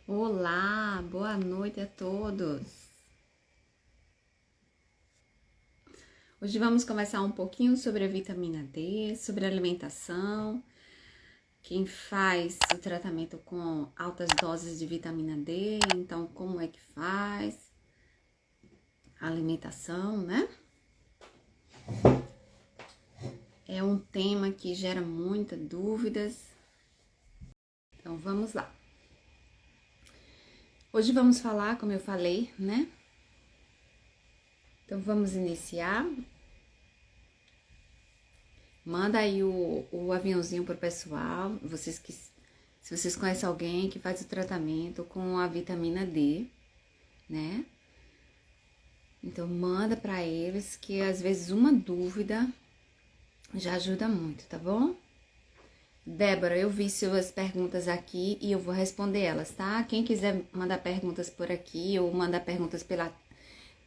Olá, boa noite a todos. Hoje vamos conversar um pouquinho sobre a vitamina D, sobre a alimentação, quem faz o tratamento com altas doses de vitamina D, então como é que faz a alimentação, né? É um tema que gera muitas dúvidas, então vamos lá. Hoje vamos falar, como eu falei, né? Então vamos iniciar. Manda aí o aviãozinho pro pessoal, se vocês conhecem alguém que faz o tratamento com a vitamina D, né? Então manda para eles que às vezes uma dúvida já ajuda muito, tá bom? Débora, eu vi suas perguntas aqui e eu vou responder elas, tá? Quem quiser mandar perguntas por aqui ou mandar perguntas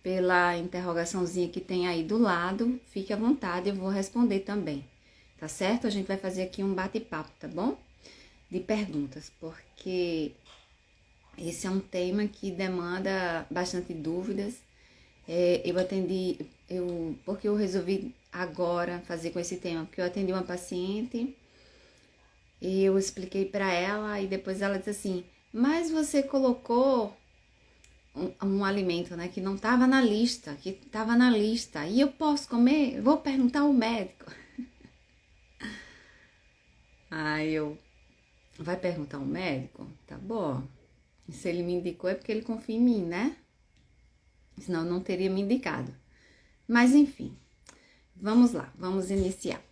pela interrogaçãozinha que tem aí do lado, fique à vontade, eu vou responder também, tá certo? A gente vai fazer aqui um bate-papo, tá bom? De perguntas, porque esse é um tema que demanda bastante dúvidas. Porque eu resolvi agora fazer com esse tema, porque eu atendi uma paciente e eu expliquei para ela e depois ela disse assim, mas você colocou um alimento, né, que não estava na lista, e eu posso comer? Vou perguntar ao médico. Aí vai perguntar ao médico? Tá bom. Se ele me indicou é porque ele confia em mim, né? Senão não teria me indicado. Mas enfim, vamos lá, vamos iniciar.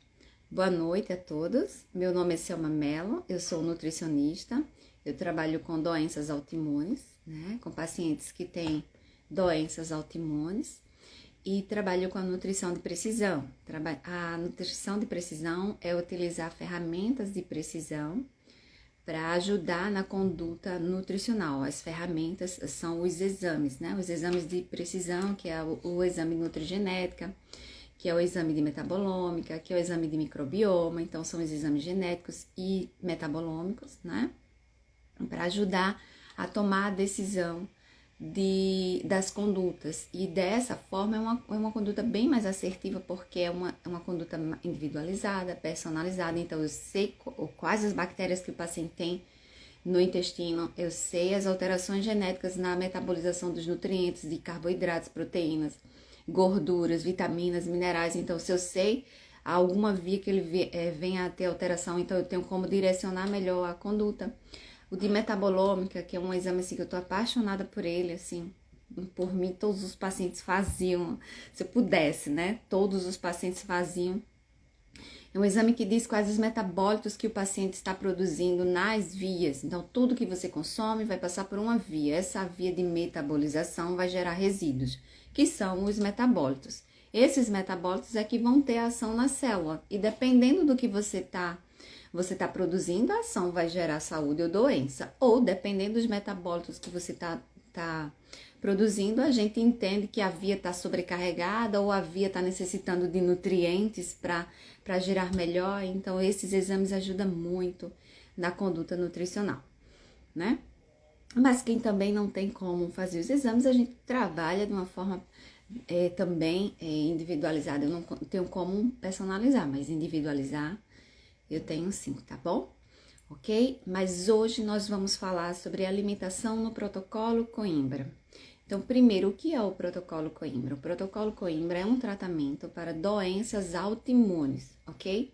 Boa noite a todos. Meu nome é Selma Mello, eu sou nutricionista. Eu trabalho com doenças autoimunes, né? Com pacientes que têm doenças autoimunes e trabalho com a nutrição de precisão. A nutrição de precisão é utilizar ferramentas de precisão para ajudar na conduta nutricional. As ferramentas são os exames, né? Os exames de precisão, que é o exame de nutrigenética, que é o exame de metabolômica, que é o exame de microbioma. Então, são os exames genéticos e metabolômicos, né? Para ajudar a tomar a decisão das condutas. E dessa forma é uma conduta bem mais assertiva, porque é uma conduta individualizada, personalizada. Então, eu sei quais as bactérias que o paciente tem no intestino, eu sei as alterações genéticas na metabolização dos nutrientes, de carboidratos, proteínas, gorduras, vitaminas, minerais. Então, se eu sei alguma via que ele venha a ter alteração, então eu tenho como direcionar melhor a conduta. O de metabolômica, que é um exame assim que eu tô apaixonada por ele, assim, por mim todos os pacientes faziam, se eu pudesse, né? Todos os pacientes faziam. É um exame que diz quais os metabólitos que o paciente está produzindo nas vias. Então, tudo que você consome vai passar por uma via. Essa via de metabolização vai gerar resíduos, que são os metabólitos. Esses metabólitos é que vão ter ação na célula. E dependendo do que você tá produzindo, a ação vai gerar saúde ou doença. Ou, dependendo dos metabólitos que você tá produzindo, a gente entende que a via está sobrecarregada ou a via está necessitando de nutrientes para gerar melhor. Então, esses exames ajudam muito na conduta nutricional, né? Mas quem também não tem como fazer os exames, a gente trabalha de uma forma também individualizada. Eu não tenho como personalizar, mas individualizar eu tenho sim, tá bom? Ok? Mas hoje nós vamos falar sobre alimentação no protocolo Coimbra. Então, primeiro, o que é o protocolo Coimbra? O protocolo Coimbra é um tratamento para doenças autoimunes, ok?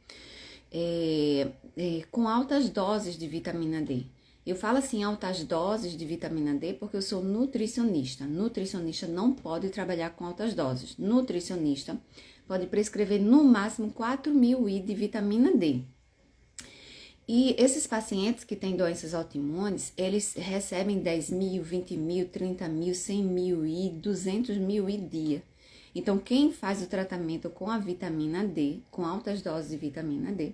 Com altas doses de vitamina D. Eu falo assim, altas doses de vitamina D, porque eu sou nutricionista. Nutricionista não pode trabalhar com altas doses. Nutricionista pode prescrever no máximo 4.000 I de vitamina D. E esses pacientes que têm doenças autoimunes, eles recebem 10.000, 20.000, 30.000, 100.000 I, 200.000 I dia. Então, quem faz o tratamento com a vitamina D, com altas doses de vitamina D,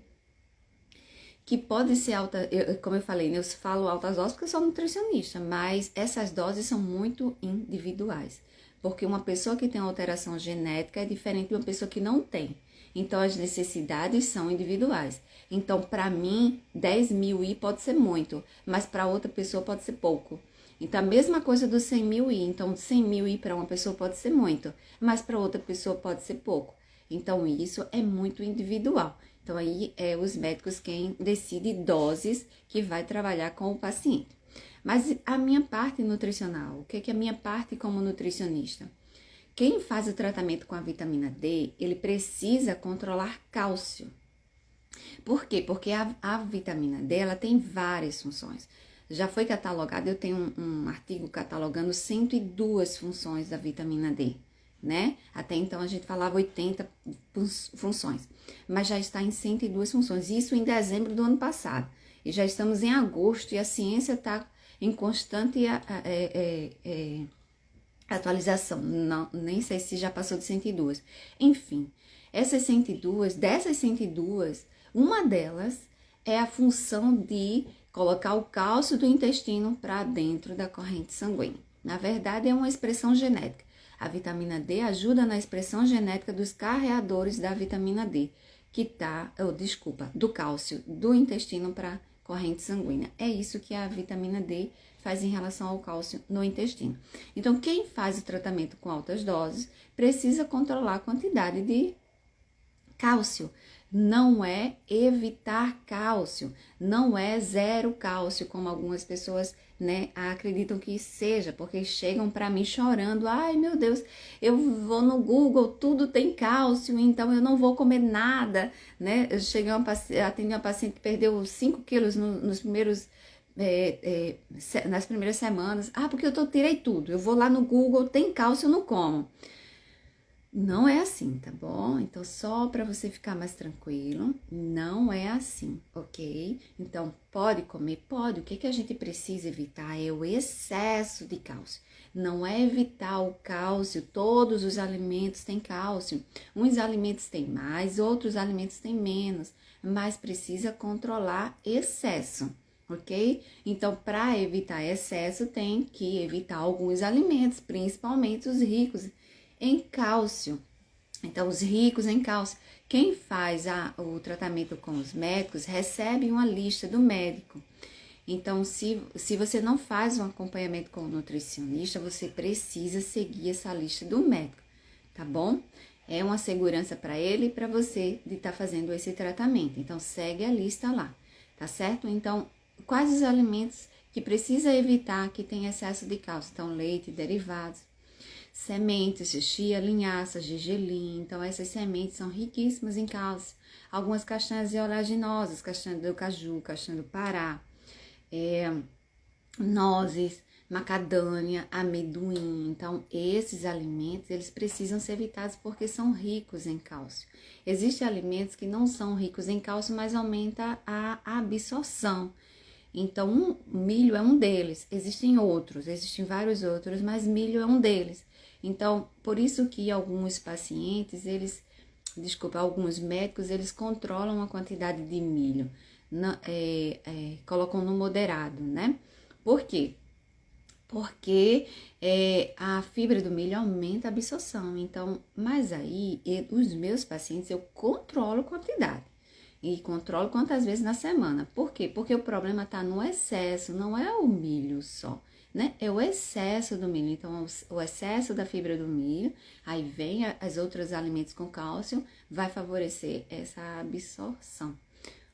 que pode ser alta, como eu falei, eu falo altas doses porque eu sou nutricionista, mas essas doses são muito individuais. Porque uma pessoa que tem alteração genética é diferente de uma pessoa que não tem. Então, as necessidades são individuais. Então, para mim, 10.000 I pode ser muito, mas para outra pessoa pode ser pouco. Então, a mesma coisa do 100 mil I. Então, 100 mil I para uma pessoa pode ser muito, mas para outra pessoa pode ser pouco. Então, isso é muito individual. Então, aí é os médicos quem decide doses que vai trabalhar com o paciente. Mas a minha parte nutricional, o que é a minha parte como nutricionista? Quem faz o tratamento com a vitamina D, ele precisa controlar cálcio. Por quê? Porque a vitamina D, ela tem várias funções. Já foi catalogado, eu tenho um artigo catalogando 102 funções da vitamina D, né? Até então a gente falava 80 funções, mas já está em 102 funções, isso em dezembro do ano passado. E já estamos em agosto e a ciência está em constante atualização, não, nem sei se já passou de 102. Enfim, essas 102, dessas 102, uma delas é a função de colocar o cálcio do intestino para dentro da corrente sanguínea. Na verdade, é uma expressão genética. A vitamina D ajuda na expressão genética dos carreadores da vitamina D, do cálcio do intestino para a corrente sanguínea. É isso que a vitamina D faz em relação ao cálcio no intestino. Então, quem faz o tratamento com altas doses precisa controlar a quantidade de cálcio. Não é evitar cálcio, não é zero cálcio, como algumas pessoas, né, acreditam que seja, porque chegam para mim chorando, ai meu Deus, eu vou no Google, tudo tem cálcio, então eu não vou comer nada, né? Eu atendi uma paciente que perdeu 5 quilos nos primeiros nas primeiras semanas. Porque eu tirei tudo, eu vou lá no Google, tem cálcio, eu não como. Não é assim, tá bom? Então, só para você ficar mais tranquilo, não é assim, ok? Então, pode comer? Pode. O que a gente precisa evitar é o excesso de cálcio. Não é evitar o cálcio, todos os alimentos têm cálcio. Uns alimentos têm mais, outros alimentos têm menos, mas precisa controlar excesso, ok? Então, para evitar excesso, tem que evitar alguns alimentos, principalmente os ricos em cálcio. Então, os ricos em cálcio, quem faz o tratamento com os médicos recebe uma lista do médico. Então, se você não faz um acompanhamento com o nutricionista, você precisa seguir essa lista do médico, tá bom? É uma segurança para ele e para você de estar fazendo esse tratamento. Então, segue a lista lá, tá certo? Então, quais os alimentos que precisa evitar que tem excesso de cálcio? Então, leite, derivados, sementes de chia, linhaças, gergelim. Então, essas sementes são riquíssimas em cálcio. Algumas castanhas oleaginosas, castanha do caju, castanha do Pará, nozes, macadâmia, amendoim. Então, esses alimentos, eles precisam ser evitados porque são ricos em cálcio. Existem alimentos que não são ricos em cálcio, mas aumenta a absorção. Então, milho é um deles. Existem vários outros, mas milho é um deles. Então, por isso que alguns pacientes, alguns médicos, eles controlam a quantidade de milho, colocam no moderado, né? Por quê? Porque a fibra do milho aumenta a absorção. Então, mas aí, os meus pacientes, eu controlo a quantidade. E controlo quantas vezes na semana. Por quê? Porque o problema está no excesso, não é o milho só, né? É o excesso do milho. Então, o excesso da fibra do milho, aí vem as outros alimentos com cálcio, vai favorecer essa absorção,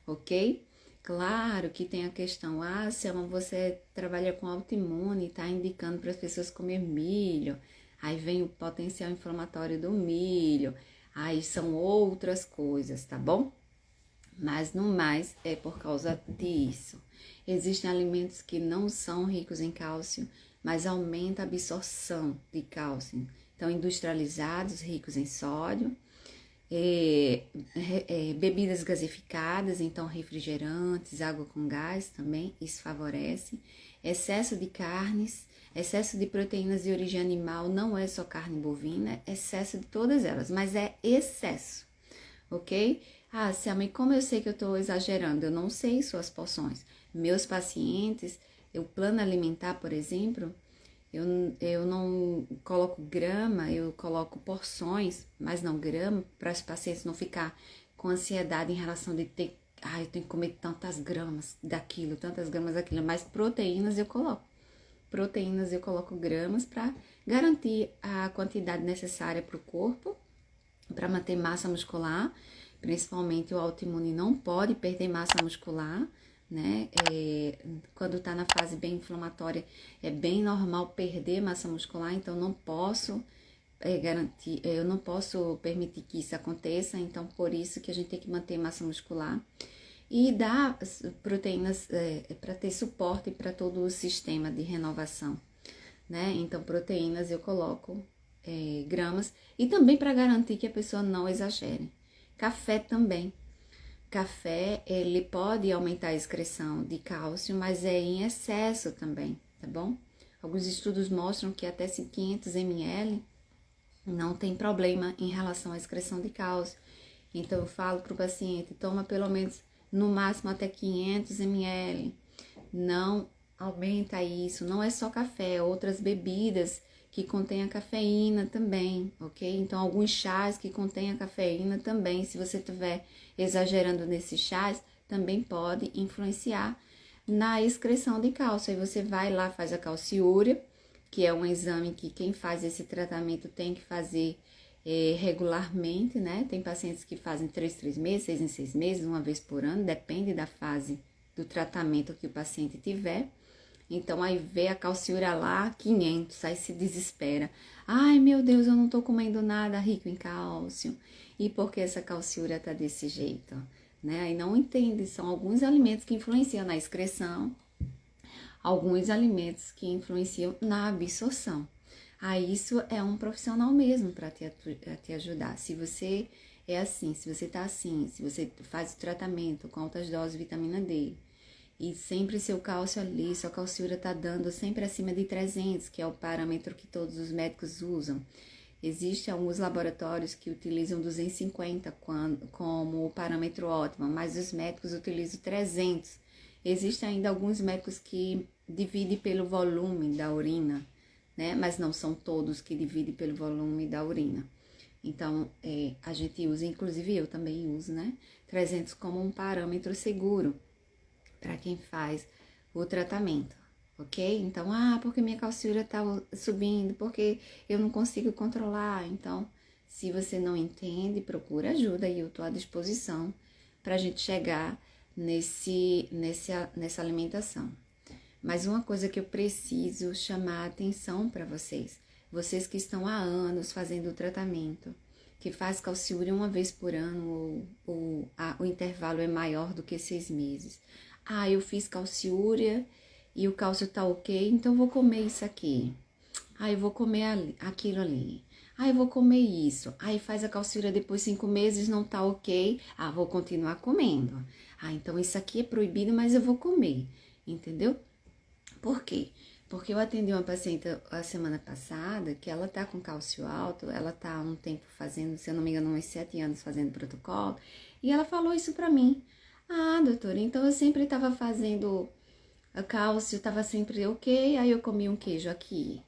ok? Claro que tem a questão, Selma, você trabalha com autoimune e está indicando para as pessoas comer milho, aí vem o potencial inflamatório do milho, aí são outras coisas, tá bom? Mas no mais é por causa disso. Existem alimentos que não são ricos em cálcio, mas aumenta a absorção de cálcio. Então, industrializados, ricos em sódio, bebidas gasificadas, então refrigerantes, água com gás também, isso favorece. Excesso de carnes, excesso de proteínas de origem animal, não é só carne bovina, é excesso de todas elas, mas é excesso, ok? Selma, e como eu sei que eu estou exagerando? Eu não sei suas porções. Meus pacientes, o plano alimentar, por exemplo, eu não coloco grama, eu coloco porções, mas não grama, para os pacientes não ficar com ansiedade em relação de ter, eu tenho que comer tantas gramas daquilo, mas proteínas eu coloco. proteínas eu coloco gramas para garantir a quantidade necessária para o corpo, para manter massa muscular. Principalmente o autoimune não pode perder massa muscular, né? Quando tá na fase bem inflamatória, é bem normal perder massa muscular, então não posso garantir, eu não posso permitir que isso aconteça, então por isso que a gente tem que manter massa muscular e dar proteínas para ter suporte para todo o sistema de renovação, né? Então proteínas eu coloco gramas e também para garantir que a pessoa não exagere. Café também. Café, ele pode aumentar a excreção de cálcio, mas é em excesso também, tá bom? Alguns estudos mostram que até 500 ml não tem problema em relação à excreção de cálcio. Então, eu falo para o paciente, toma pelo menos, no máximo, até 500 ml. Não aumenta isso. Não é só café, outras bebidas que contém a cafeína também, ok? Então, alguns chás que contêm a cafeína também, se você estiver exagerando nesses chás, também pode influenciar na excreção de cálcio. Aí você vai lá, faz a calciúria, que é um exame que quem faz esse tratamento tem que fazer regularmente, né? Tem pacientes que fazem 3 meses, 6 em 6 meses, uma vez por ano, depende da fase do tratamento que o paciente tiver. Então, aí vê a calciúria lá, 500, aí se desespera. Ai, meu Deus, eu não tô comendo nada rico em cálcio. E por que essa calciúria tá desse jeito? Né? Aí não entende, são alguns alimentos que influenciam na excreção, alguns alimentos que influenciam na absorção. Aí isso é um profissional mesmo para te ajudar. Se você é assim, se você tá assim, se você faz o tratamento com altas doses de vitamina D, e sempre seu cálcio ali, sua calciúria tá dando sempre acima de 300, que é o parâmetro que todos os médicos usam. Existem alguns laboratórios que utilizam 250 como o parâmetro ótimo, mas os médicos utilizam 300. Existem ainda alguns médicos que dividem pelo volume da urina, né? Mas não são todos que dividem pelo volume da urina. Então, a gente usa, inclusive eu também uso, né? 300 como um parâmetro seguro para quem faz o tratamento, ok? Então, porque minha calciúria tá subindo, porque eu não consigo controlar. Então, se você não entende, procura ajuda e eu tô à disposição para a gente chegar nessa alimentação. Mas uma coisa que eu preciso chamar a atenção para vocês que estão há anos fazendo o tratamento, que faz calciúria uma vez por ano, ou o intervalo é maior do que 6 meses. Eu fiz calciúria e o cálcio tá ok, então vou comer isso aqui. Eu vou comer aquilo ali. Eu vou comer isso. Aí faz a calciúria depois 5 meses, não tá ok. Vou continuar comendo. Então isso aqui é proibido, mas eu vou comer. Entendeu? Por quê? Porque eu atendi uma paciente a semana passada que ela tá com cálcio alto, ela tá há um tempo fazendo, se eu não me engano, uns 7 anos fazendo protocolo, e ela falou isso pra mim. Doutora, então eu sempre tava fazendo cálcio, tava sempre ok, aí eu comi um queijo aqui.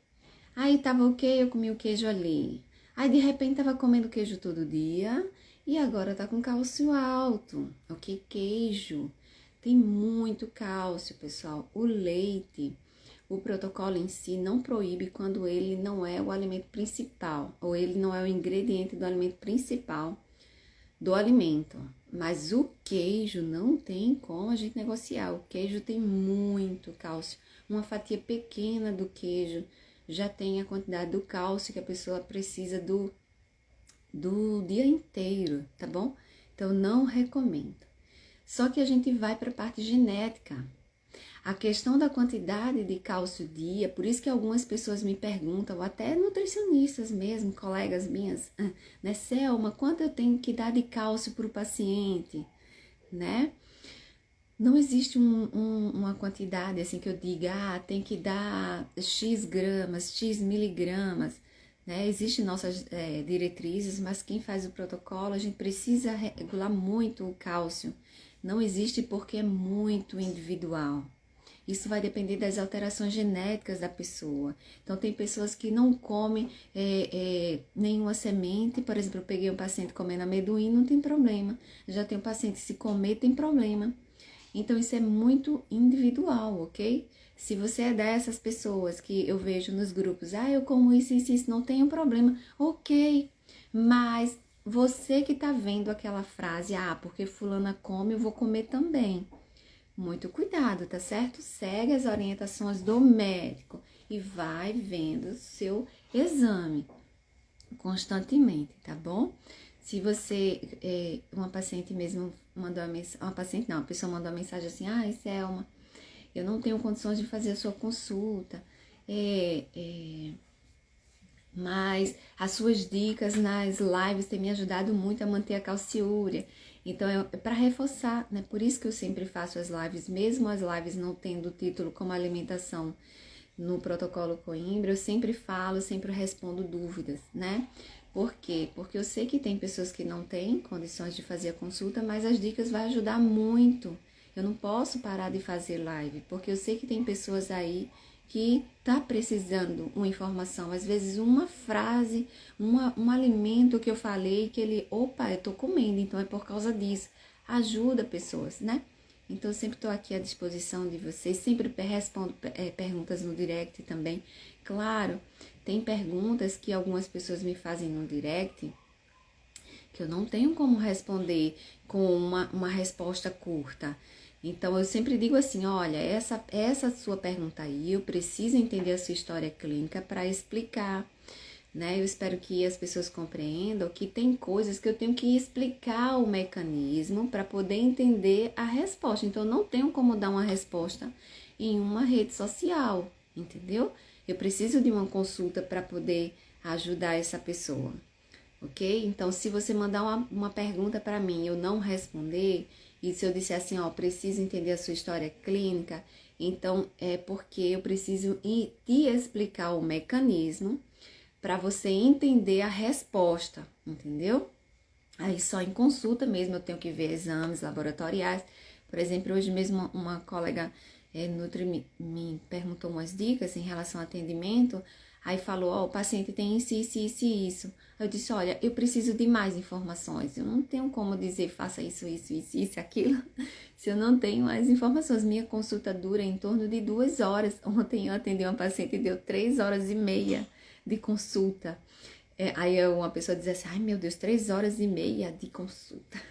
Aí tava ok, eu comi o queijo ali. Aí de repente tava comendo queijo todo dia e agora tá com cálcio alto. Ok, queijo tem muito cálcio, pessoal. O leite, o protocolo em si não proíbe quando ele não é o alimento principal, ou ele não é o ingrediente do alimento principal do alimento. Mas o queijo não tem como a gente negociar. O queijo tem muito cálcio. Uma fatia pequena do queijo já tem a quantidade do cálcio que a pessoa precisa do dia inteiro, tá bom? Então, não recomendo. Só que a gente vai para a parte genética. A questão da quantidade de cálcio dia, por isso que algumas pessoas me perguntam, até nutricionistas mesmo, colegas minhas, né, Selma, quanto eu tenho que dar de cálcio para o paciente, né? Não existe uma quantidade assim que eu diga, tem que dar X gramas, X miligramas, né? Existem nossas diretrizes, mas quem faz o protocolo, a gente precisa regular muito o cálcio. Não existe porque é muito individual. Isso vai depender das alterações genéticas da pessoa. Então, tem pessoas que não comem nenhuma semente. Por exemplo, eu peguei um paciente comendo amendoim, não tem problema. Já tem um paciente que se comer, tem problema. Então, isso é muito individual, ok? Se você é dessas pessoas que eu vejo nos grupos, eu como isso, não tem um problema, ok. Mas você que tá vendo aquela frase, porque fulana come, eu vou comer também. Muito cuidado, tá certo? Segue as orientações do médico e vai vendo o seu exame constantemente, tá bom? Se você, uma paciente mesmo mandou uma mensagem, uma pessoa mandou uma mensagem assim, Selma, eu não tenho condições de fazer a sua consulta, mas as suas dicas nas lives têm me ajudado muito a manter a calciúria. Então, é para reforçar, né? Por isso que eu sempre faço as lives, mesmo as lives não tendo o título como alimentação no protocolo Coimbra, eu sempre falo, sempre respondo dúvidas, né? Por quê? Porque eu sei que tem pessoas que não têm condições de fazer a consulta, mas as dicas vão ajudar muito. Eu não posso parar de fazer live, porque eu sei que tem pessoas aí que tá precisando uma informação, às vezes uma frase, um alimento que eu falei, que ele, eu tô comendo, então é por causa disso. Ajuda pessoas, né? Então, eu sempre estou aqui à disposição de vocês, sempre respondo perguntas no direct também. Claro, tem perguntas que algumas pessoas me fazem no direct que eu não tenho como responder com uma resposta curta. Então, eu sempre digo assim, olha, essa sua pergunta aí, eu preciso entender a sua história clínica para explicar, né? Eu espero que as pessoas compreendam que tem coisas que eu tenho que explicar o mecanismo para poder entender a resposta. Então, eu não tenho como dar uma resposta em uma rede social, entendeu? Eu preciso de uma consulta para poder ajudar essa pessoa, ok? Então, se você mandar uma pergunta para mim e eu não responder, e se eu disser assim, preciso entender a sua história clínica, então é porque eu preciso te explicar o mecanismo para você entender a resposta, entendeu? Aí só em consulta mesmo eu tenho que ver exames laboratoriais. Por exemplo, hoje mesmo uma colega Nutri me perguntou umas dicas em relação ao atendimento, aí falou, o paciente tem isso, isso, isso e isso. Eu disse, olha, eu preciso de mais informações, eu não tenho como dizer faça isso, isso, isso, isso, aquilo, se eu não tenho mais informações. Minha consulta dura em torno de 2 horas. Ontem eu atendi uma paciente e deu 3 horas e meia de consulta. Aí uma pessoa diz assim, ai meu Deus, 3 horas e meia de consulta.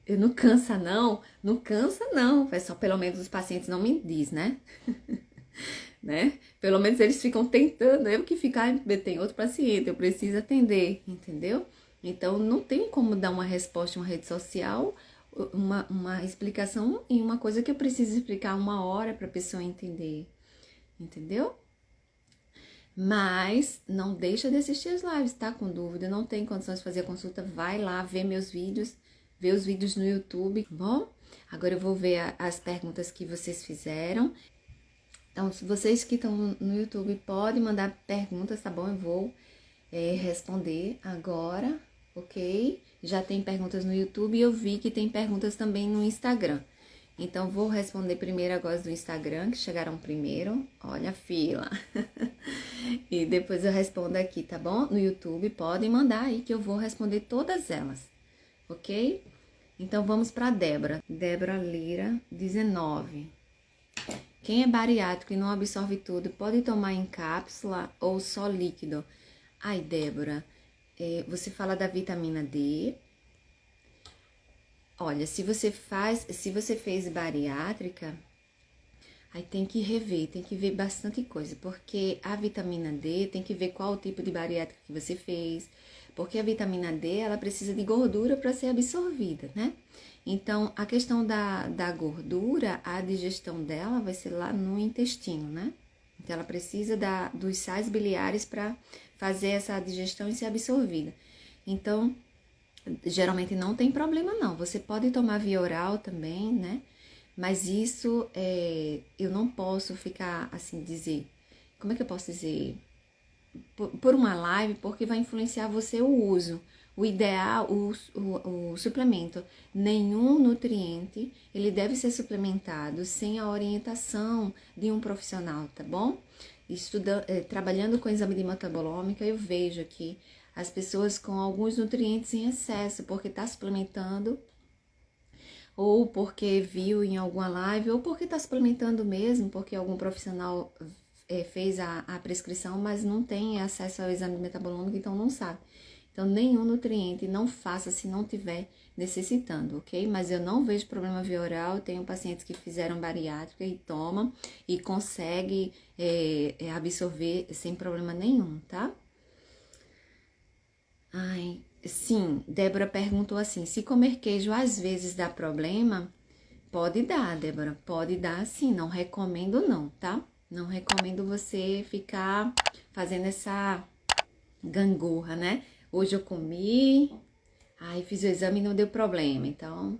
Eu não cansa não, não cansa não, é só pelo menos os pacientes não me diz, né? Né? Pelo menos eles ficam tentando, eu que ficar, tem outro paciente, eu preciso atender, entendeu? Então não tem como dar uma resposta em uma rede social, uma explicação em uma coisa que eu preciso explicar 1 hora para a pessoa entender, entendeu? Mas não deixa de assistir as lives, tá? Com dúvida, não tem condições de fazer a consulta, vai lá ver meus vídeos, ver os vídeos no YouTube, tá bom? Agora eu vou ver as perguntas que vocês fizeram. Então, se vocês que estão no YouTube podem mandar perguntas, tá bom? Eu vou responder agora, ok? Já tem perguntas no YouTube e eu vi que tem perguntas também no Instagram. Então, vou responder primeiro agora do Instagram, que chegaram primeiro. Olha a fila. E depois eu respondo aqui, tá bom? No YouTube, podem mandar aí que eu vou responder todas elas, ok? Então, vamos para Débora. Débora Lira, 19. Quem é bariátrico e não absorve tudo, pode tomar em cápsula ou só líquido? Ai, Débora, você fala da vitamina D. Olha, se você fez bariátrica, aí tem que rever, tem que ver bastante coisa, porque a vitamina D tem que ver qual o tipo de bariátrica que você fez, porque a vitamina D, ela precisa de gordura para ser absorvida, né? Então, a questão da gordura, a digestão dela vai ser lá no intestino, né? Então, ela precisa dos sais biliares para fazer essa digestão e ser absorvida. Então, geralmente não tem problema não, você pode tomar via oral também, né? Mas isso, eu não posso ficar, assim, dizer... Como é que eu posso dizer? Por uma live, porque vai influenciar você o uso. O ideal, o suplemento, nenhum nutriente, ele deve ser suplementado sem a orientação de um profissional, tá bom? Trabalhando com exame de metabolômica, eu vejo aqui as pessoas com alguns nutrientes em excesso, porque tá suplementando ou porque viu em alguma live, ou porque está suplementando mesmo, porque algum profissional fez a prescrição, mas não tem acesso ao exame metabolômico, então não sabe. Então, nenhum nutriente não faça se não tiver necessitando, ok? Mas eu não vejo problema via oral. Tenho pacientes que fizeram bariátrica e tomam e consegue absorver sem problema nenhum, tá? Ai, sim, Débora perguntou assim, se comer queijo às vezes dá problema? Pode dar, Débora, pode dar sim, não recomendo não, tá? Não recomendo você ficar fazendo essa gangorra, né? Hoje eu comi, aí fiz o exame e não deu problema, então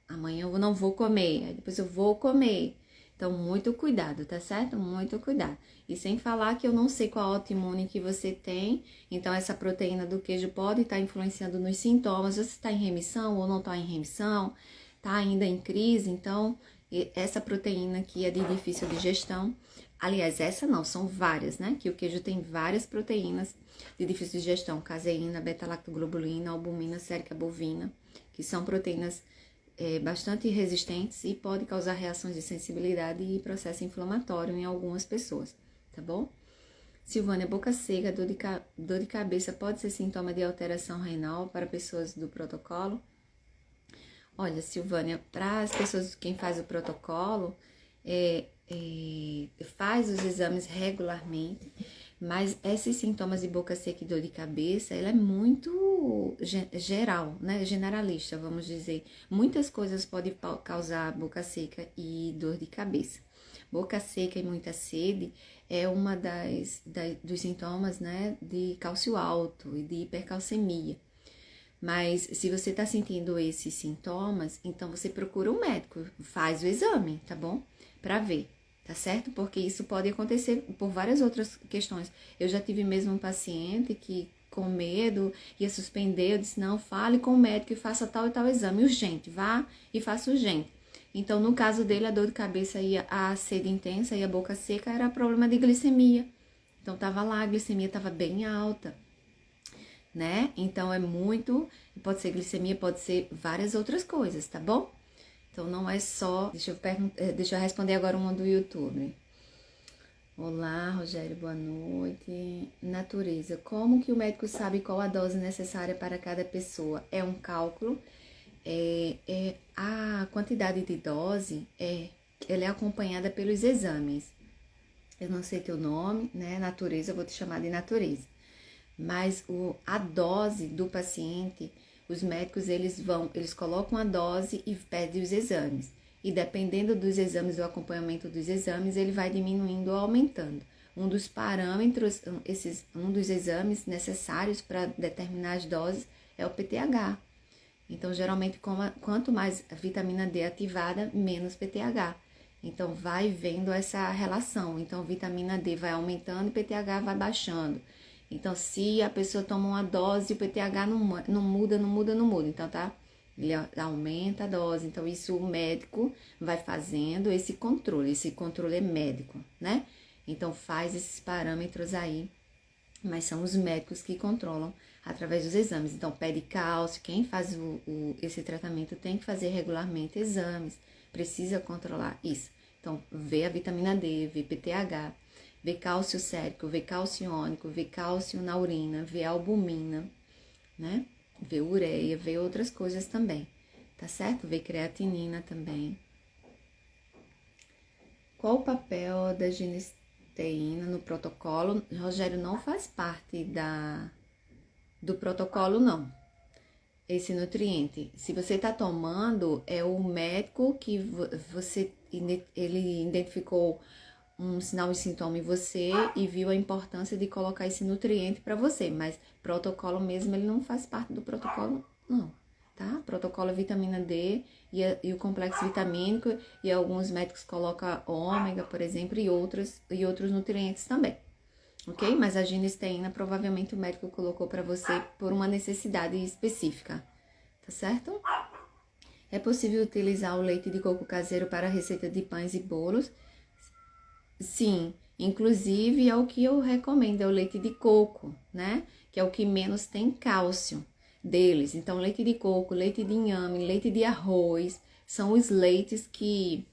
amanhã eu não vou comer, aí depois eu vou comer. Então, muito cuidado, tá certo? Muito cuidado. E sem falar que eu não sei qual autoimune que você tem, então essa proteína do queijo pode estar influenciando nos sintomas, você está em remissão ou não está em remissão, tá ainda em crise, então essa proteína aqui é de difícil digestão. Aliás, essa não, são várias, né? Que o queijo tem várias proteínas de difícil digestão, caseína, beta-lactoglobulina, albumina, sérica bovina, que são proteínas bastante resistentes e pode causar reações de sensibilidade e processo inflamatório em algumas pessoas, tá bom? Silvânia, boca seca, dor de cabeça pode ser sintoma de alteração renal para pessoas do protocolo? Olha, Silvânia, para as pessoas, quem faz o protocolo, faz os exames regularmente, mas esses sintomas de boca seca e dor de cabeça, ela é muito geral, né? Generalista, vamos dizer. Muitas coisas podem causar boca seca e dor de cabeça. Boca seca e muita sede é uma dos sintomas, né, de cálcio alto e de hipercalcemia. Mas se você tá sentindo esses sintomas, então você procura um médico, faz o exame, tá bom? Pra ver, tá certo? Porque isso pode acontecer por várias outras questões. Eu já tive mesmo um paciente que, com medo, ia suspender. Eu disse, não, fale com o médico e faça tal e tal exame, urgente, vá e faça urgente. Então, no caso dele, a dor de cabeça e a sede intensa e a boca seca era problema de glicemia. Então, tava lá, a glicemia tava bem alta, né? Então, pode ser glicemia, pode ser várias outras coisas, tá bom? Então, não é só... Deixa eu responder agora uma do YouTube. Olá, Rogério, boa noite. Natureza, como que o médico sabe qual a dose necessária para cada pessoa? É um cálculo. A quantidade de dose, ela é acompanhada pelos exames. Eu não sei teu nome, né? Natureza, eu vou te chamar de Natureza. Mas a dose do paciente, os médicos, eles colocam a dose e pedem os exames. E dependendo dos exames, do acompanhamento dos exames, ele vai diminuindo ou aumentando. Um dos parâmetros, um dos exames necessários para determinar as doses é o PTH. Então, geralmente, quanto mais vitamina D ativada, menos PTH. Então, vai vendo essa relação. Então, vitamina D vai aumentando e PTH vai baixando. Então, se a pessoa toma uma dose, o PTH não muda. Então, tá? Ele aumenta a dose. Então, isso o médico vai fazendo esse controle. Esse controle é médico, né? Então, faz esses parâmetros aí. Mas são os médicos que controlam através dos exames. Então, pede cálcio. Quem faz esse tratamento tem que fazer regularmente exames. Precisa controlar isso. Então, vê a vitamina D, vê PTH. Vê cálcio sérico, vê cálcio iônico, vê cálcio na urina, vê albumina, né? Vê ureia, vê outras coisas também, tá certo? Vê creatinina também. Qual o papel da genisteína no protocolo? Rogério, não faz parte do protocolo, não. Esse nutriente. Se você tá tomando, é o médico que ele identificou um sinal e sintoma em você e viu a importância de colocar esse nutriente para você, mas protocolo mesmo, ele não faz parte do protocolo, não, tá? Protocolo é vitamina D e o complexo vitamínico, e alguns médicos colocam ômega, por exemplo, e outros nutrientes também, ok? Mas a genisteína, provavelmente o médico colocou para você por uma necessidade específica, tá certo? É possível utilizar o leite de coco caseiro para a receita de pães e bolos? Sim, inclusive é o que eu recomendo, é o leite de coco, né? Que é o que menos tem cálcio deles. Então, leite de coco, leite de inhame, leite de arroz, são os leites que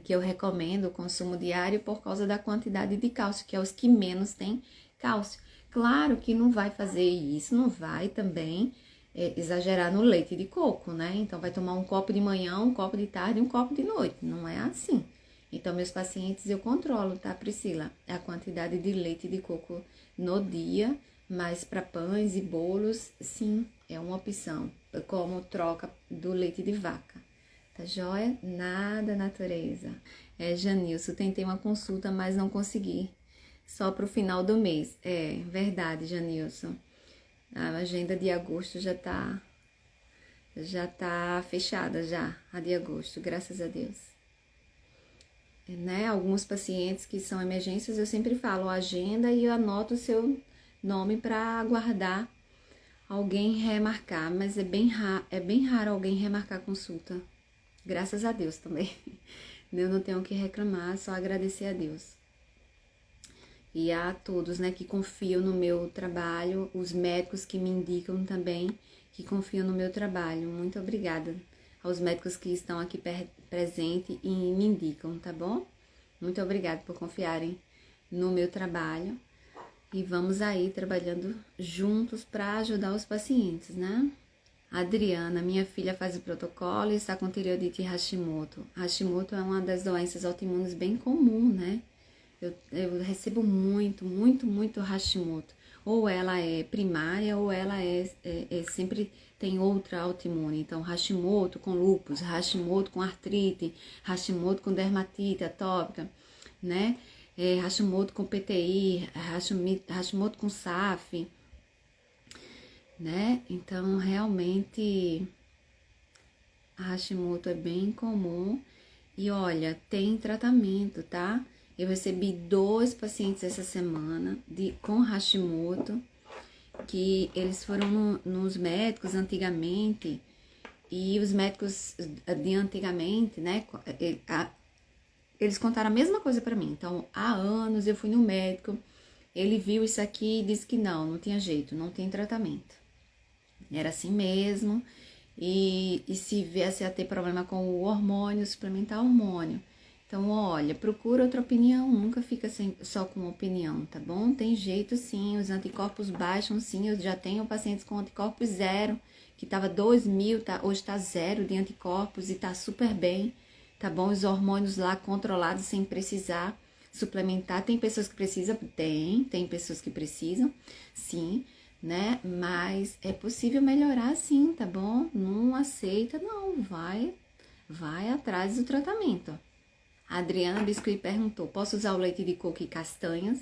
eu recomendo o consumo diário por causa da quantidade de cálcio, que é os que menos têm cálcio. Claro que não vai fazer isso, não vai também exagerar no leite de coco, né? Então vai tomar um copo de manhã, um copo de tarde e um copo de noite. Não é assim. Então, meus pacientes eu controlo, tá, Priscila? A quantidade de leite de coco no dia, mas para pães e bolos, sim, é uma opção, como troca do leite de vaca. Tá joia? Nada, natureza. Janilson, tentei uma consulta, mas não consegui. Só pro final do mês. É, verdade, Janilson. A agenda de agosto já tá fechada já, a de agosto, graças a Deus. Né? Alguns pacientes que são emergências, eu sempre falo agenda e eu anoto o seu nome para aguardar alguém remarcar, mas é bem raro alguém remarcar consulta. Graças a Deus também. Eu não tenho o que reclamar, só agradecer a Deus. E a todos, né, que confiam no meu trabalho, os médicos que me indicam também, que confiam no meu trabalho. Muito obrigada aos médicos que estão aqui presentes e me indicam, tá bom? Muito obrigada por confiarem no meu trabalho. E vamos aí trabalhando juntos para ajudar os pacientes, né? Adriana, minha filha faz o protocolo e está com tireoidite Hashimoto. Hashimoto é uma das doenças autoimunes bem comum, né? Eu recebo muito Hashimoto. Ou ela é primária ou ela sempre tem outra autoimune. Então, Hashimoto com lúpus, Hashimoto com artrite, Hashimoto com dermatite atópica, né? Hashimoto com PTI, Hashimoto com SAF, né? Então, realmente, a Hashimoto é bem comum. E olha, tem tratamento, tá? Eu recebi 2 pacientes essa semana com Hashimoto, que eles foram nos médicos antigamente, e os médicos de antigamente, né, eles contaram a mesma coisa pra mim. Então, há anos eu fui no médico, ele viu isso aqui e disse que não tinha jeito, não tem tratamento. Era assim mesmo, e se viesse a ter problema com o hormônio, suplementar hormônio. Então, olha, procura outra opinião, nunca fica só com uma opinião, tá bom? Tem jeito sim, os anticorpos baixam sim, eu já tenho pacientes com anticorpos 0, que tava 2.000, hoje tá 0 de anticorpos e tá super bem, tá bom? Os hormônios lá controlados sem precisar suplementar. Tem pessoas que precisam? Tem pessoas que precisam, sim, né? Mas é possível melhorar sim, tá bom? Não aceita, não, vai atrás do tratamento. A Adriana Biscuit perguntou, posso usar o leite de coco e castanhas?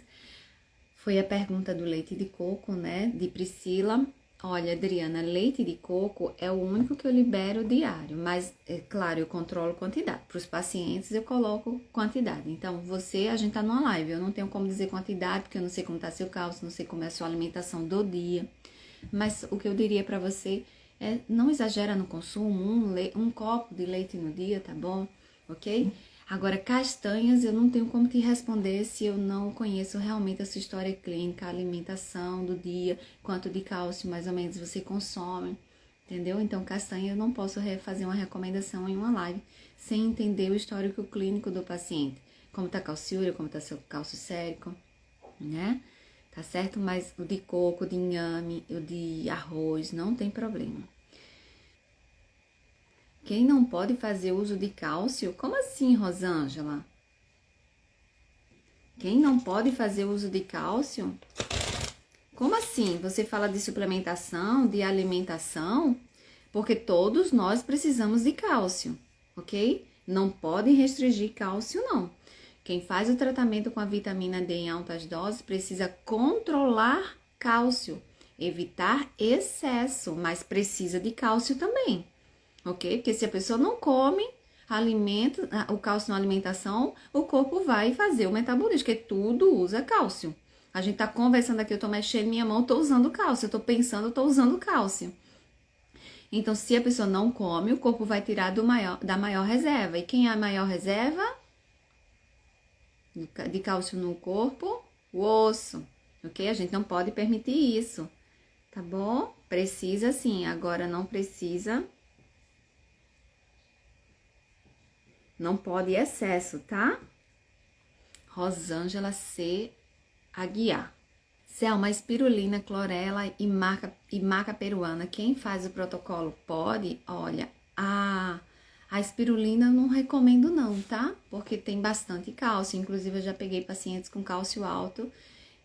Foi a pergunta do leite de coco, né, de Priscila. Olha, Adriana, leite de coco é o único que eu libero diário, mas, é claro, eu controlo quantidade. Para os pacientes, eu coloco quantidade. Então, a gente tá numa live, eu não tenho como dizer quantidade, porque eu não sei como tá seu cálcio, não sei como é a sua alimentação do dia. Mas o que eu diria para você é, não exagera no consumo, um copo de leite no dia, tá bom? Ok? Agora, castanhas, eu não tenho como te responder se eu não conheço realmente a sua história clínica, a alimentação do dia, quanto de cálcio mais ou menos você consome, entendeu? Então, castanha eu não posso fazer uma recomendação em uma live sem entender o histórico clínico do paciente. Como tá a calciúria, como tá seu cálcio sérico, né? Tá certo? Mas o de coco, o de inhame, o de arroz, não tem problema. Quem não pode fazer uso de cálcio? Como assim, Rosângela? Quem não pode fazer uso de cálcio? Como assim? Você fala de suplementação, de alimentação? Porque todos nós precisamos de cálcio, ok? Não pode restringir cálcio, não. Quem faz o tratamento com a vitamina D em altas doses precisa controlar cálcio, evitar excesso, mas precisa de cálcio também. Ok? Porque se a pessoa não come o cálcio na alimentação, o corpo vai fazer o metabolismo, porque tudo usa cálcio. A gente tá conversando aqui, eu tô mexendo minha mão, tô usando cálcio. Eu tô pensando, eu tô usando cálcio. Então, se a pessoa não come, o corpo vai tirar da maior reserva. E quem é a maior reserva de cálcio no corpo? O osso. Ok? A gente não pode permitir isso. Tá bom? Precisa sim, agora não precisa Não pode excesso, tá? Rosângela C. Aguiar. Selma, espirulina, clorela e maca peruana. Quem faz o protocolo pode? Olha, a espirulina eu não recomendo não, tá? Porque tem bastante cálcio. Inclusive, eu já peguei pacientes com cálcio alto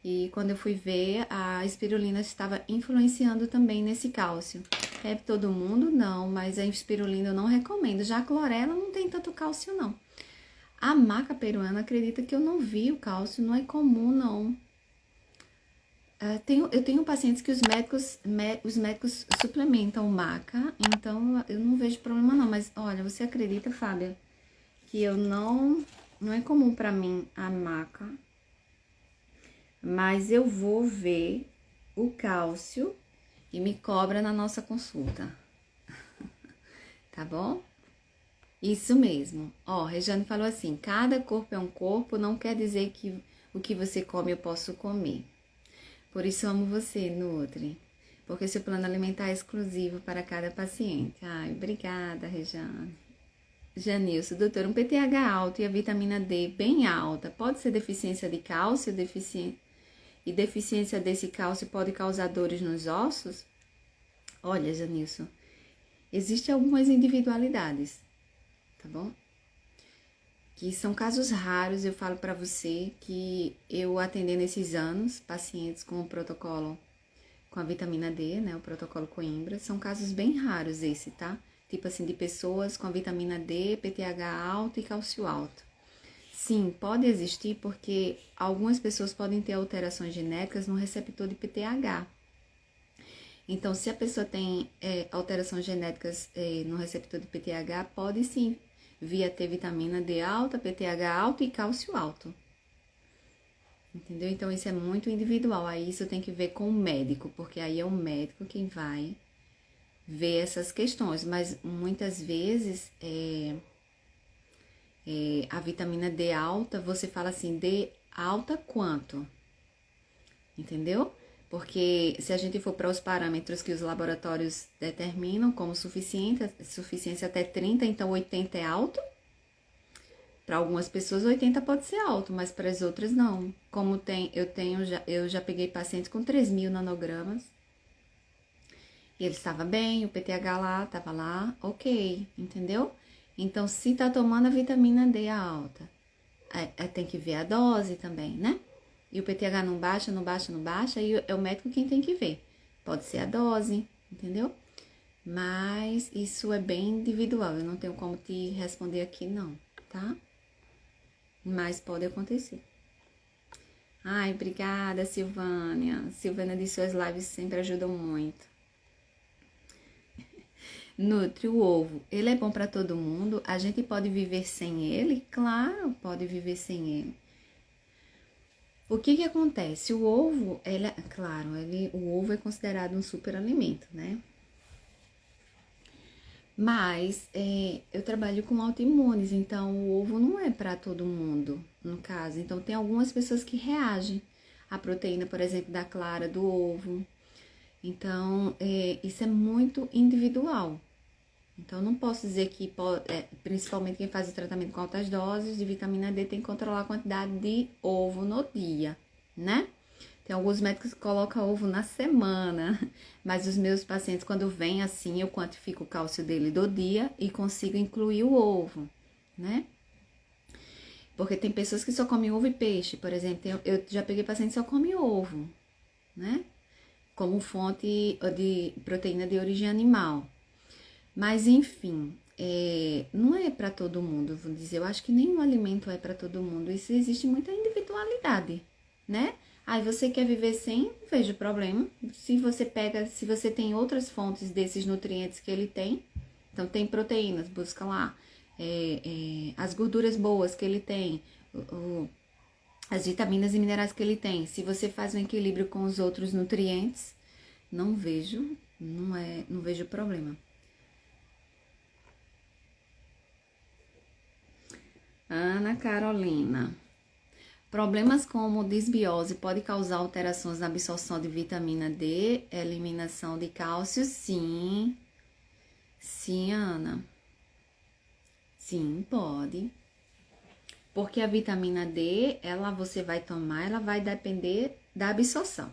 e quando eu fui ver, a espirulina estava influenciando também nesse cálcio. É todo mundo? Não, mas a espirulina eu não recomendo. Já a clorela não tem tanto cálcio, não. A maca peruana, acredita que eu não vi o cálcio, não é comum, não. Eu tenho pacientes que os médicos suplementam maca, então eu não vejo problema não. Mas olha, você acredita, Fábia, que eu não é comum pra mim a maca, mas eu vou ver o cálcio e me cobra na nossa consulta, tá bom? Isso mesmo. Ó, Regiane falou assim, cada corpo é um corpo, não quer dizer que o que você come eu posso comer. Por isso eu amo você, Nutri, porque seu plano alimentar é exclusivo para cada paciente. Ai, obrigada, Regiane. Janilson, doutor, um PTH alto e a vitamina D bem alta, pode ser deficiência de cálcio e deficiência desse cálcio pode causar dores nos ossos? Olha, Janilson, existem algumas individualidades, tá bom? Que são casos raros, eu falo para você que eu atendendo esses anos, pacientes com o protocolo com a vitamina D, né, o protocolo Coimbra, são casos bem raros esse, tá? Tipo assim, de pessoas com a vitamina D, PTH alto e cálcio alto. Sim, pode existir porque algumas pessoas podem ter alterações genéticas no receptor de PTH. Então, se a pessoa tem alterações genéticas no receptor de PTH, pode sim via ter vitamina D alta, PTH alto e cálcio alto. Entendeu? Então, isso é muito individual. Aí, isso tem que ver com o médico, porque aí é o médico quem vai ver essas questões. Mas, muitas vezes, a vitamina D alta, você fala assim, D alta quanto? Entendeu? Porque se a gente for para os parâmetros que os laboratórios determinam como suficiência até 30, então 80 é alto. Para algumas pessoas 80 pode ser alto, mas para as outras não. Como eu já peguei pacientes com 3.000 nanogramas. E ele estava bem, o PTH lá, estava lá, ok, entendeu? Então, se tá tomando a vitamina D alta, tem que ver a dose também, né? E o PTH não baixa, e é o médico quem tem que ver. Pode ser a dose, entendeu? Mas isso é bem individual, eu não tenho como te responder aqui não, tá? Mas pode acontecer. Ai, obrigada, Silvânia. Silvânia de suas lives sempre ajudam muito. Nutri, o ovo, ele é bom para todo mundo? A gente pode viver sem ele? Claro, pode viver sem ele. O que acontece? O ovo, o ovo é considerado um superalimento, né? Mas eu trabalho com autoimunes, então o ovo não é para todo mundo, no caso. Então tem algumas pessoas que reagem à proteína, por exemplo, da clara do ovo. Então isso é muito individual. Então não posso dizer que, principalmente quem faz o tratamento com altas doses de vitamina D tem que controlar a quantidade de ovo no dia, né? Tem alguns médicos que colocam ovo na semana, mas os meus pacientes, quando vêm assim, eu quantifico o cálcio dele do dia e consigo incluir o ovo, né? Porque tem pessoas que só comem ovo e peixe, por exemplo, eu já peguei pacientes que só comem ovo, né? Como fonte de proteína de origem animal. Mas, enfim, não é para todo mundo, vou dizer. Eu acho que nenhum alimento é para todo mundo. Isso existe muita individualidade, né? Aí você quer viver sem, não vejo problema. Se você tem outras fontes desses nutrientes que ele tem, então tem proteínas, busca lá. As gorduras boas que ele tem, as vitaminas e minerais que ele tem. Se você faz um equilíbrio com os outros nutrientes, não vejo problema. Ana Carolina. Problemas como disbiose pode causar alterações na absorção de vitamina D, eliminação de cálcio? Sim. Sim, Ana. Sim, pode. Porque a vitamina D, você vai tomar, ela vai depender da absorção.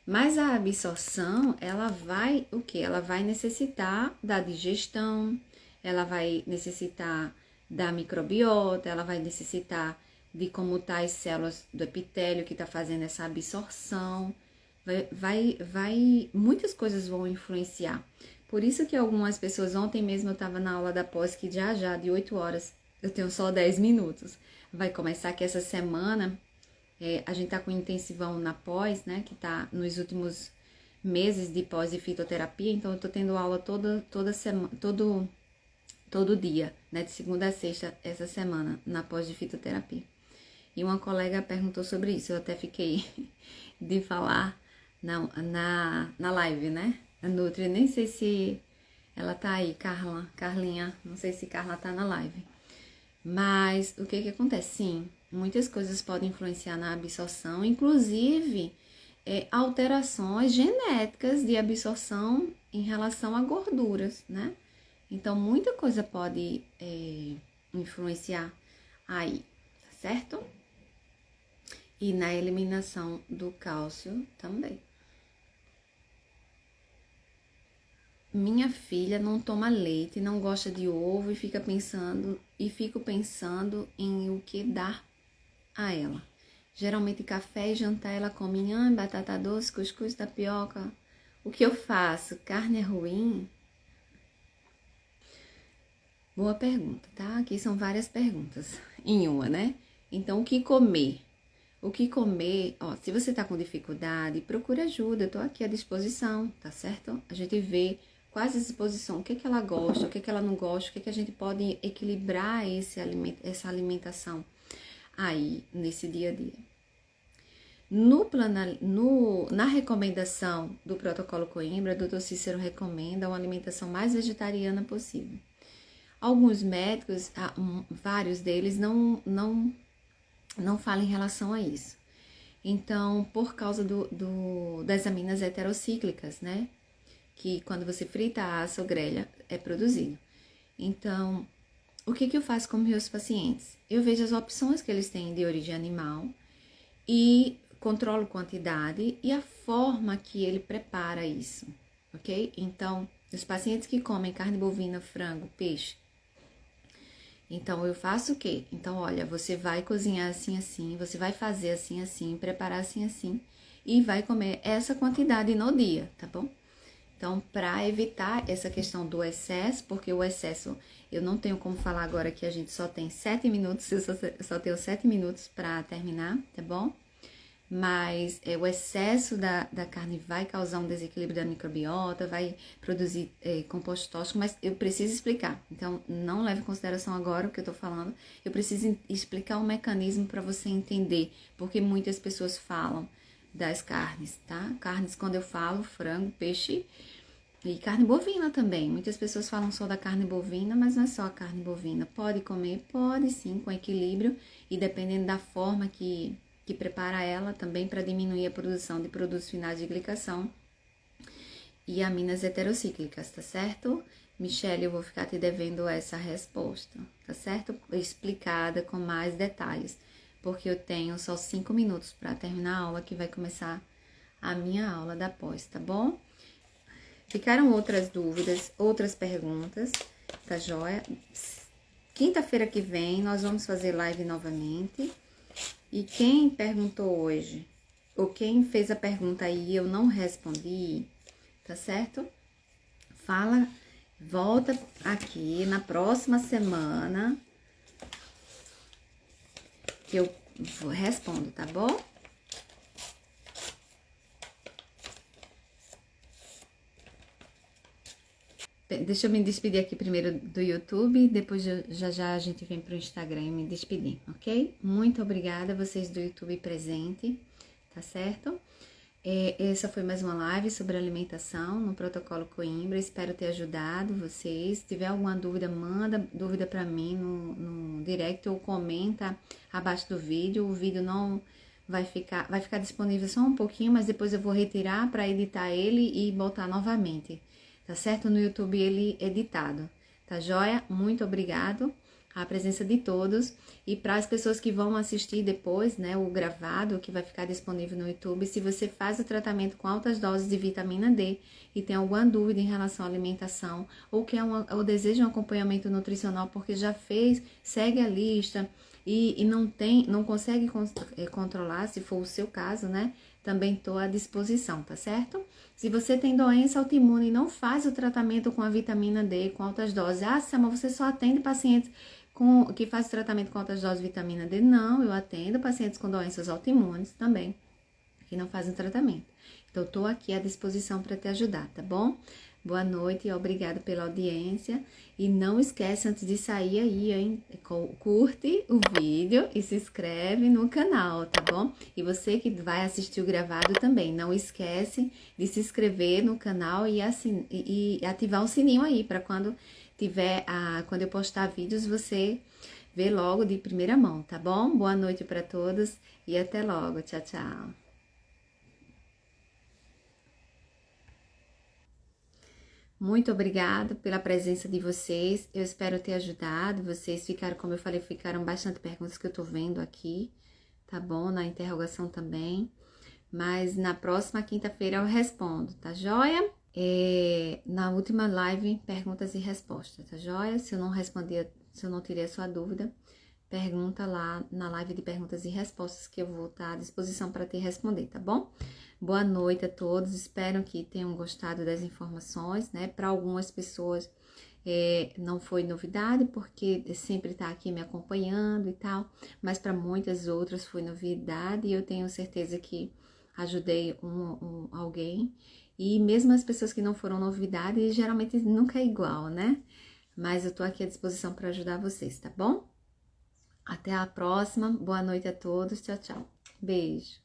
Mas a absorção, ela vai o quê? Ela vai necessitar da digestão, ela vai necessitar da microbiota, ela vai necessitar de como tá as células do epitélio que está fazendo essa absorção. Muitas coisas vão influenciar. Por isso que algumas pessoas, ontem mesmo eu estava na aula da pós, que já de 8 horas, eu tenho só 10 minutos. Vai começar que essa semana, a gente tá com intensivão na pós, né, que tá nos últimos meses de pós de fitoterapia, então eu tô tendo aula toda semana, todo dia, né, de segunda a sexta, essa semana, na pós de fitoterapia. E uma colega perguntou sobre isso, eu até fiquei de falar na live, né, a Nutri, nem sei se ela tá aí, Carlinha, não sei se Carla tá na live. Mas o que acontece? Sim, muitas coisas podem influenciar na absorção, inclusive alterações genéticas de absorção em relação a gorduras, né? Então, muita coisa pode influenciar aí, tá certo? E na eliminação do cálcio também. Minha filha não toma leite, não gosta de ovo e fico pensando em o que dar a ela. Geralmente café e jantar ela come inhame, batata doce, cuscuz, tapioca. O que eu faço? Carne é ruim? Boa pergunta, tá? Aqui são várias perguntas em uma, né? Então, o que comer? O que comer, ó, se você tá com dificuldade, procure ajuda, eu tô aqui à disposição, tá certo? A gente vê quais as disposições, o que ela gosta, o que ela não gosta, o que a gente pode equilibrar essa alimentação aí, nesse dia a dia. Na recomendação do protocolo Coimbra, o Dr. Cícero recomenda uma alimentação mais vegetariana possível. Alguns médicos, vários deles, não falam em relação a isso. Então, por causa das aminas heterocíclicas, né? Que quando você frita, assa ou grelha, é produzido. Então, o que eu faço com meus pacientes? Eu vejo as opções que eles têm de origem animal e controlo quantidade e a forma que ele prepara isso, ok? Então, os pacientes que comem carne bovina, frango, peixe, então eu faço o quê? Então, olha, você vai cozinhar assim, assim, você vai fazer assim, assim, preparar assim, assim, e vai comer essa quantidade no dia, tá bom? Então, para evitar essa questão do excesso, porque o excesso, eu não tenho como falar agora que a gente só tem 7 minutos, eu só tenho 7 minutos para terminar, tá bom? Mas o excesso da carne vai causar um desequilíbrio da microbiota, vai produzir composto tóxico, mas eu preciso explicar. Então, não leve em consideração agora o que eu tô falando, eu preciso explicar o mecanismo para você entender, porque muitas pessoas falam das carnes, tá? Carnes, quando eu falo, frango, peixe e carne bovina também. Muitas pessoas falam só da carne bovina, mas não é só a carne bovina. Pode comer? Pode sim, com equilíbrio e dependendo da forma que prepara ela também para diminuir a produção de produtos finais de glicação e aminas heterocíclicas, tá certo? Michele, eu vou ficar te devendo essa resposta, tá certo? Explicada com mais detalhes, porque eu tenho só 5 minutos para terminar a aula, que vai começar a minha aula da pós, tá bom? Ficaram outras dúvidas, outras perguntas, tá joia? Quinta-feira que vem nós vamos fazer live novamente. E quem perguntou hoje, ou quem fez a pergunta aí e eu não respondi, tá certo? Volta aqui na próxima semana que eu respondo, tá bom? Deixa eu me despedir aqui primeiro do YouTube, depois já a gente vem pro Instagram e me despedir, ok? Muito obrigada a vocês do YouTube presente, tá certo? Essa foi mais uma live sobre alimentação no protocolo Coimbra, espero ter ajudado vocês. Se tiver alguma dúvida, manda dúvida para mim no direct ou comenta abaixo do vídeo. O vídeo não vai ficar disponível só um pouquinho, mas depois eu vou retirar para editar ele e botar novamente. Tá certo? No YouTube ele editado, Tá joia? Muito obrigado a presença de todos. E para as pessoas que vão assistir depois, né, o gravado que vai ficar disponível no YouTube, se você faz o tratamento com altas doses de vitamina D e tem alguma dúvida em relação à alimentação ou quer ou deseja um acompanhamento nutricional porque já fez, segue a lista e não consegue controlar, se for o seu caso, né? Também estou à disposição, tá certo? Se você tem doença autoimune e não faz o tratamento com a vitamina D, com altas doses, Selma, você só atende pacientes que faz tratamento com altas doses de vitamina D? Não, eu atendo pacientes com doenças autoimunes também, que não fazem tratamento. Então, estou aqui à disposição para te ajudar, tá bom? Boa noite e obrigada pela audiência. E não esquece, antes de sair aí, hein? Curte o vídeo e se inscreve no canal, tá bom? E você que vai assistir o gravado também, não esquece de se inscrever no canal e ativar o sininho aí, para quando quando eu postar vídeos, você vê logo de primeira mão, tá bom? Boa noite para todos e até logo. Tchau, tchau. Muito obrigada pela presença de vocês. Eu espero ter ajudado. Vocês ficaram, como eu falei, ficaram bastante perguntas que eu tô vendo aqui, tá bom? Na interrogação também. Mas na próxima quinta-feira eu respondo, tá joia? Na última live, perguntas e respostas, tá joia? Se eu não tirei a sua dúvida, pergunta lá na live de perguntas e respostas que eu vou estar à disposição para te responder, tá bom? Boa noite a todos, espero que tenham gostado das informações, né? Para algumas pessoas não foi novidade, porque sempre está aqui me acompanhando e tal, mas para muitas outras foi novidade e eu tenho certeza que ajudei alguém. E mesmo as pessoas que não foram novidade, geralmente nunca é igual, né? Mas eu tô aqui à disposição para ajudar vocês, tá bom? Até a próxima, boa noite a todos, tchau, tchau. Beijo.